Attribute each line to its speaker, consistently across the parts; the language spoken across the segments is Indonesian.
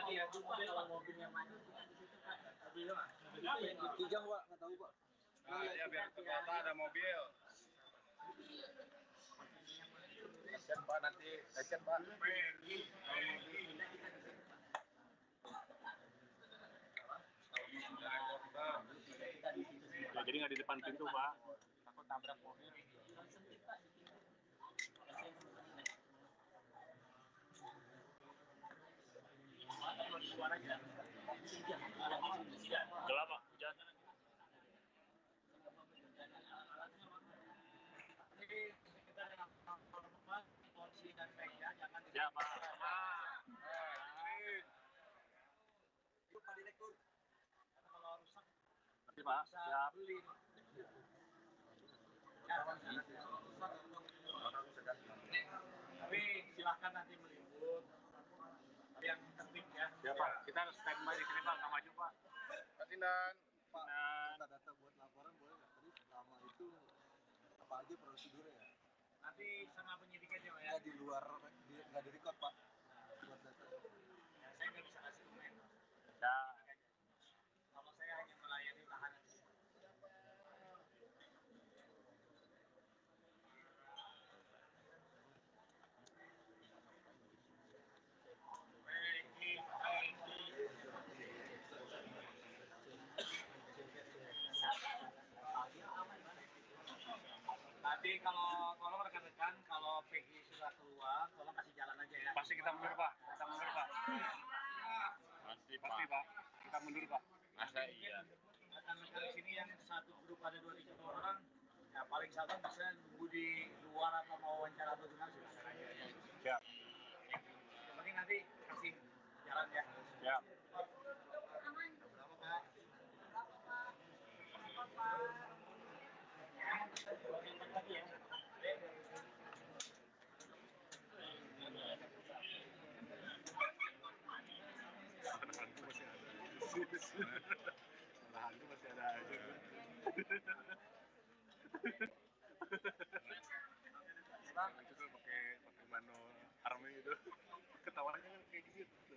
Speaker 1: Iya, kalau mobilnya maju di situ Pak. Mobil kijang Pak, nggak tahu Pak.
Speaker 2: Nah, iya biar ternyata ada mobil. Lecet Pak, nanti lecet Pak.
Speaker 3: Ya, jadi nggak di depan pintu Pak, takut tabrak mobil. Gelap Pak, hujan. Ya Pak.
Speaker 1: Itu Pak Direktur. Kalau rusak
Speaker 3: Nanti Pak, siap.
Speaker 1: Tapi silakan nanti meliput. Yang tertib ya.
Speaker 3: Ya Pak, kita standby di sini Pak, nggak maju Pak.
Speaker 2: Katindan.
Speaker 1: Pak, data buat laporan boleh nggak? Tadi selama itu apa aja prosedurnya ya? Nanti sama penyidik aja Pak ya? Nggak di luar, nggak di record Pak buat data. Ya, saya nggak bisa kasih komen.
Speaker 3: Ya.
Speaker 1: Kalau saya hanya melayani tahanan. Nanti kalau tolong rekan-rekan kalau Peggy sudah keluar, tolong kasih jalan aja ya.
Speaker 3: Pasti kita mundur Pak, kita mundur Pak. Pasti Pak, kita mundur Pak.
Speaker 2: Masa iya.
Speaker 1: Rekan-rekan di sini yang satu grup ada 2-3 orang, ya paling satu bisa nunggu di luar atau mau wawancara atau gimana silakan aja.
Speaker 3: Siap.
Speaker 1: Yang penting nanti kasih jalan ya.
Speaker 3: Siap.
Speaker 1: Berapa Pak? Lagi ya.
Speaker 3: Hantu masih ada. Hantu masih ada aja. Itu tuh pakai mano army itu. Ketawanya kan kayak gitu.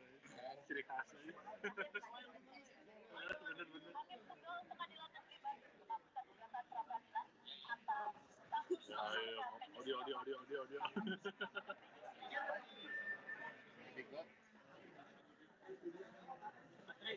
Speaker 3: Ciri khas aja. Bener. Ya, audio.
Speaker 2: Ikut.
Speaker 4: Masih